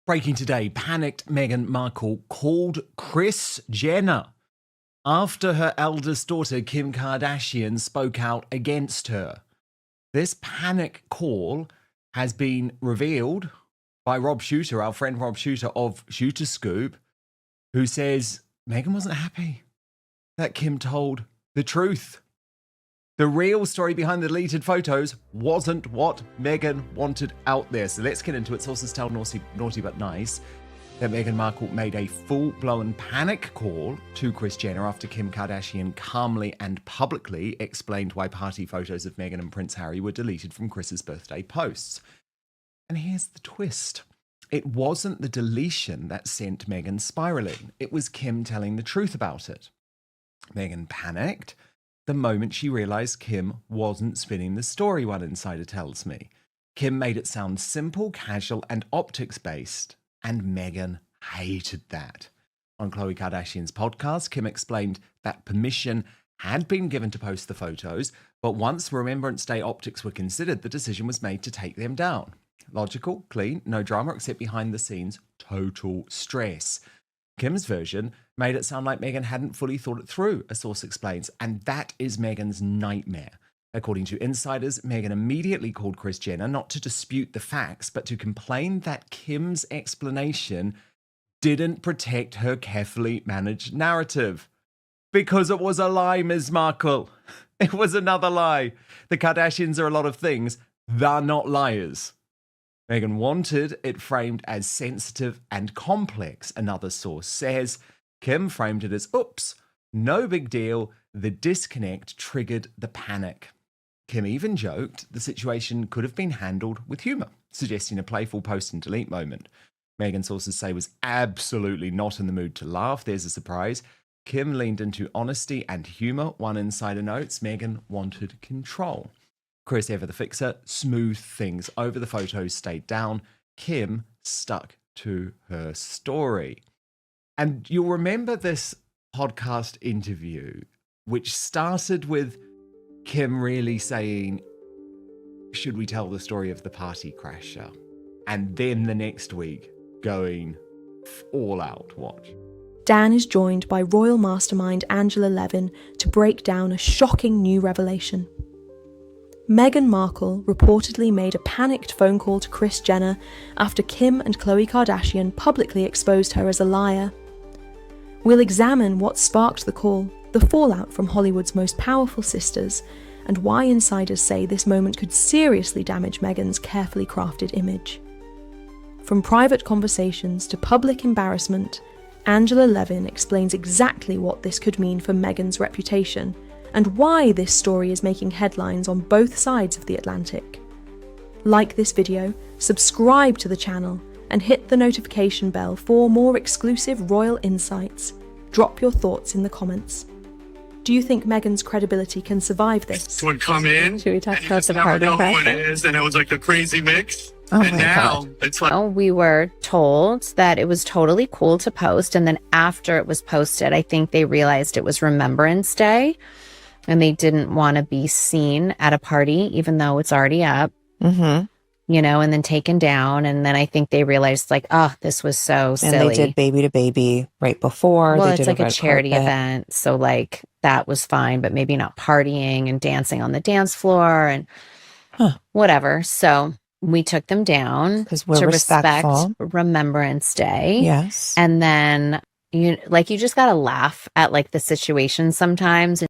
Breaking today, panicked Meghan Markle called Kris Jenner after her eldest daughter, Kim Kardashian, spoke out against her. This panic call has been revealed by Rob Shooter, our friend Rob Shooter of Shooter Scoop, who says Meghan wasn't happy that Kim told the truth. The real story behind the deleted photos wasn't what Meghan wanted out there. So let's get into it. Sources tell Naughty But Nice that Meghan Markle made a full-blown panic call to Kris Jenner after Kim Kardashian calmly and publicly explained why party photos of Meghan and Prince Harry were deleted from Kris's birthday posts. And here's the twist. It wasn't the deletion that sent Meghan spiraling. It was Kim telling the truth about it. Meghan panicked the moment she realized Kim wasn't spinning the story, one insider tells me. Kim made it sound simple, casual, and optics-based, and Meghan hated that. On Khloé Kardashian's podcast, Kim explained that permission had been given to post the photos, but once Remembrance Day optics were considered, the decision was made to take them down. Logical, clean, no drama, except behind the scenes, total stress. Kim's version made it sound like Meghan hadn't fully thought it through, a source explains, and that is Meghan's nightmare. According to insiders, Meghan immediately called Kris Jenner not to dispute the facts, but to complain that Kim's explanation didn't protect her carefully managed narrative. Because it was a lie, Ms. Markle. It was another lie. The Kardashians are a lot of things. They're not liars. Meghan wanted it framed as sensitive and complex, another source says. Kim framed it as, oops, no big deal. The disconnect triggered the panic. Kim even joked the situation could have been handled with humour, suggesting a playful post and delete moment. Meghan, sources say, was absolutely not in the mood to laugh. There's a surprise. Kim leaned into honesty and humour. One insider notes, Meghan wanted control. Kris, ever the fixer, smoothed things over. The photos stayed down. Kim stuck to her story. And you'll remember this podcast interview, which started with Kim really saying, should we tell the story of the party crasher? And then the next week, going all out. Watch. Dan is joined by Royal Mastermind Angela Levin to break down a shocking new revelation. Meghan Markle reportedly made a panicked phone call to Kris Jenner after Kim and Khloé Kardashian publicly exposed her as a liar. We'll examine what sparked the call, the fallout from Hollywood's most powerful sisters, and why insiders say this moment could seriously damage Meghan's carefully crafted image. From private conversations to public embarrassment, Angela Levin explains exactly what this could mean for Meghan's reputation and why this story is making headlines on both sides of the Atlantic. Like this video, subscribe to the channel, and hit the notification bell for more exclusive royal insights. Drop your thoughts in the comments. Do you think Meghan's credibility can survive this? Would come in. Should we talk about the never party know who it crasher? is, and it was like a crazy mix. Oh and my now God. it's like We were told that it was totally cool to post, and then after it was posted, I think they realized it was Remembrance Day, and they didn't want to be seen at a party, even though it's already up, you know, and then taken down. And then I think they realized, like, oh, this was so silly. And they did Baby to Baby right before. Well, They it's did like a red charity carpet. event, so like that was fine, but maybe not partying and dancing on the dance floor and whatever. So we took them down 'Cause we're to respectful. respect Remembrance Day. Yes. And then you just gotta laugh at like the situation sometimes.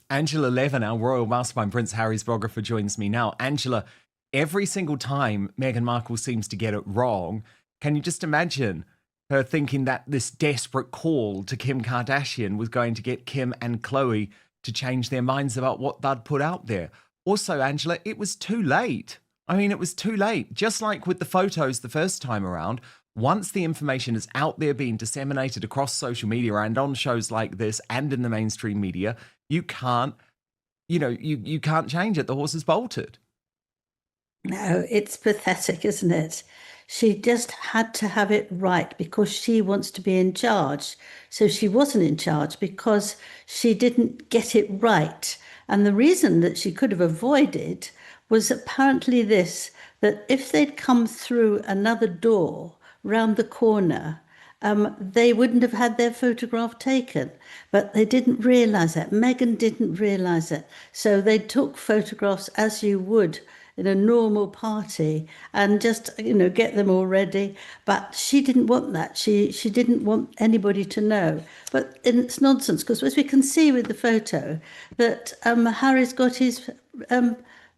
Angela Levin, our Royal Mastermind Prince Harry's biographer, joins me now. Angela, every single time Meghan Markle seems to get it wrong, can you just imagine her thinking that this desperate call to Kim Kardashian was going to get Kim and Khloe to change their minds about what they'd put out there? Also, Angela, it was too late. I mean, it was too late. Just like with the photos the first time around, once the information is out there being disseminated across social media and on shows like this and in the mainstream media, you can't, you can't change it. The horse is bolted. No, it's pathetic, isn't it? She just had to have it right because she wants to be in charge. So she wasn't in charge because she didn't get it right. And the reason that she could have avoided was apparently this, that if they'd come through another door round the corner, they wouldn't have had their photograph taken. But they didn't realise that. Meghan didn't realise it. So they took photographs as you would in a normal party and just, get them all ready. But she didn't want that. She didn't want anybody to know. But it's nonsense, because as we can see with the photo, that Harry's got his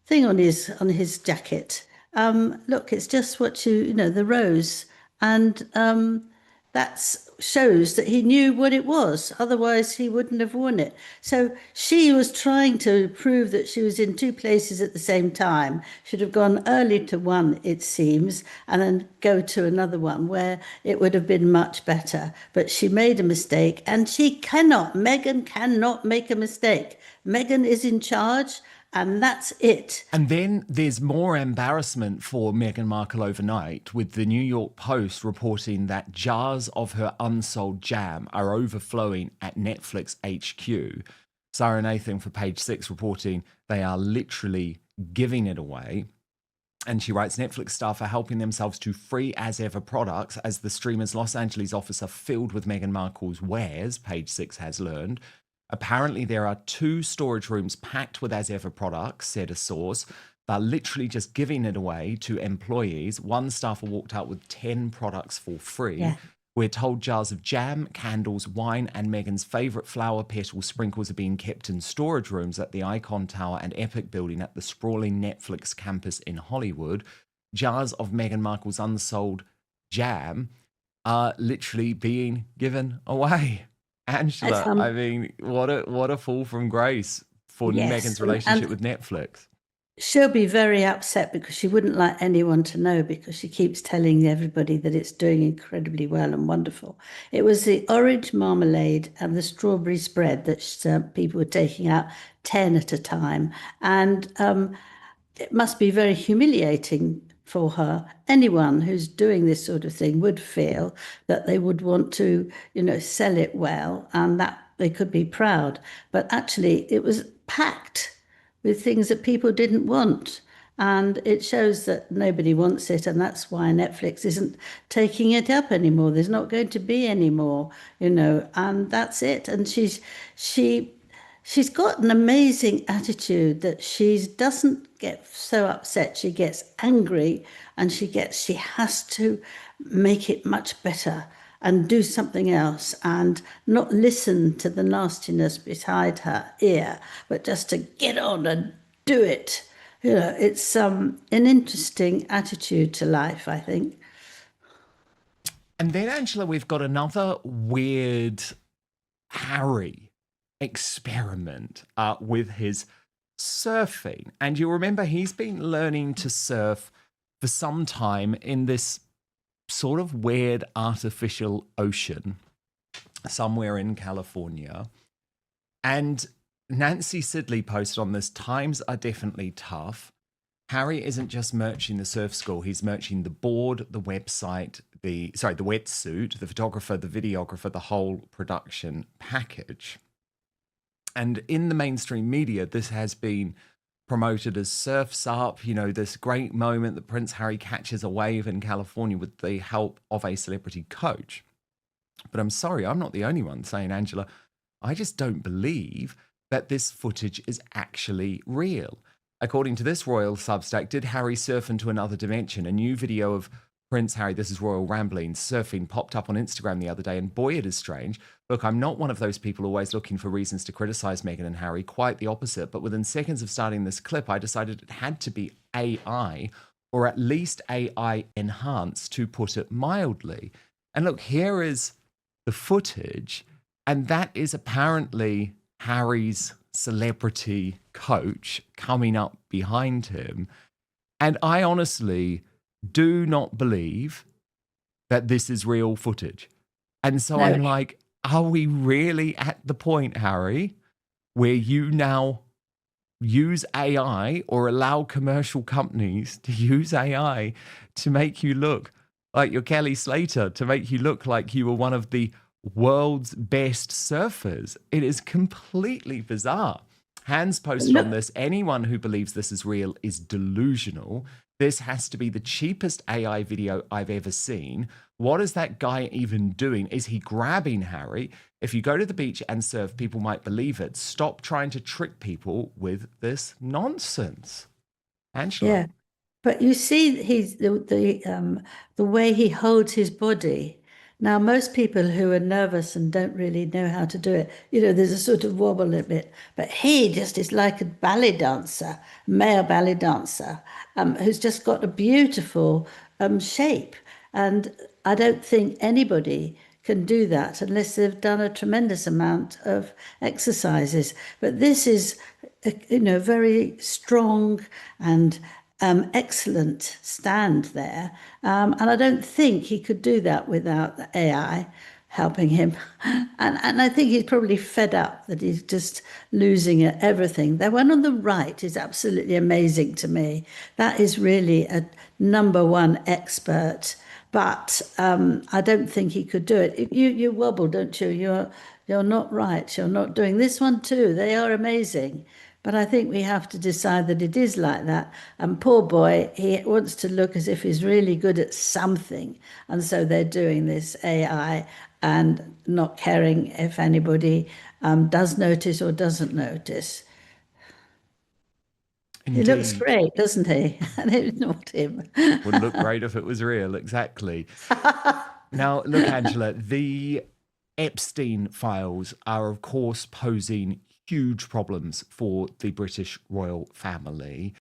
thing on his jacket. Look, it's just what the rose, and that shows that he knew what it was. Otherwise, he wouldn't have worn it. So she was trying to prove that she was in two places at the same time. Should have gone early to one, it seems, and then go to another one where it would have been much better. But she made a mistake, and Meghan cannot make a mistake. Meghan is in charge. And that's it. And then there's more embarrassment for Meghan Markle overnight, with the New York Post reporting that jars of her unsold jam are overflowing at Netflix HQ. Sarah Nathan for Page 6 reporting they are literally giving it away. And she writes, Netflix staff are helping themselves to free as ever products as the streamer's Los Angeles office are filled with Meghan Markle's wares, Page 6 has learned. Apparently, there are 2 storage rooms packed with as ever products, said a source. They're literally just giving it away to employees. One staffer walked out with 10 products for free. Yeah. We're told jars of jam, candles, wine, and Meghan's favourite flower petal sprinkles are being kept in storage rooms at the Icon Tower and Epic building at the sprawling Netflix campus in Hollywood. Jars of Meghan Markle's unsold jam are literally being given away. Angela, I mean, what a fall from grace for Meghan's relationship with Netflix. She'll be very upset because she wouldn't like anyone to know, because she keeps telling everybody that it's doing incredibly well and wonderful. It was the orange marmalade and the strawberry spread that people were taking out 10 at a time. And it must be very humiliating for her. Anyone who's doing this sort of thing would feel that they would want to, sell it well, and that they could be proud. But actually, it was packed with things that people didn't want. And it shows that nobody wants it, and that's why Netflix isn't taking it up anymore. There's not going to be any more, and that's it. And she's got an amazing attitude that she doesn't get so upset. She gets angry, and she has to make it much better and do something else and not listen to the nastiness beside her ear, but just to get on and do it. It's an interesting attitude to life, I think. And then, Angela, we've got another weird Harry experiment with his surfing. And you remember he's been learning to surf for some time in this sort of weird artificial ocean somewhere in California. And Nancy Sidley posted on this, times are definitely tough. Harry isn't just merching the surf school, he's merching the board, the website, the wetsuit, the photographer, the videographer, the whole production package. And in the mainstream media, this has been promoted as Surf's Up, this great moment that Prince Harry catches a wave in California with the help of a celebrity coach. But I'm sorry, I'm not the only one saying, Angela, I just don't believe that this footage is actually real. According to this royal Substack, did Harry surf into another dimension? A new video of Prince Harry, this is Royal Ramblings, surfing popped up on Instagram the other day, and boy, it is strange. Look, I'm not one of those people always looking for reasons to criticize Meghan and Harry, quite the opposite. But within seconds of starting this clip, I decided it had to be AI, or at least AI enhanced, to put it mildly. And look, here is the footage, and that is apparently Harry's celebrity coach coming up behind him. And I honestly do not believe that this is real footage. And so I'm like, are we really at the point, Harry, where you now use AI or allow commercial companies to use AI to make you look like you're Kelly Slater, to make you look like you were one of the world's best surfers? It is completely bizarre. Hans posted on this, anyone who believes this is real is delusional. This has to be the cheapest AI video I've ever seen. What is that guy even doing? Is he grabbing Harry? If you go to the beach and surf, people might believe it. Stop trying to trick people with this nonsense. Angela. Yeah, but you see, the way he holds his body. Now, most people who are nervous and don't really know how to do it, there's a sort of wobble a bit. But he just is like a ballet dancer, male ballet dancer, who's just got a beautiful shape. And I don't think anybody can do that unless they've done a tremendous amount of exercises. But this is, very strong and excellent stand there. And I don't think he could do that without the AI helping him. And I think he's probably fed up that he's just losing at everything. The one on the right is absolutely amazing to me. That is really a #1 expert. But I don't think he could do it. You wobble, don't you? You're not right. You're not doing this one too. They are amazing. But I think we have to decide that it is like that. And poor boy, he wants to look as if he's really good at something. And so they're doing this AI and not caring if anybody does notice or doesn't notice. He looks Indeed. great, doesn't he? And it's not him. Would look great if it was real, exactly. Now, look, Angela, the Epstein files are, of course, posing huge problems for the British royal family.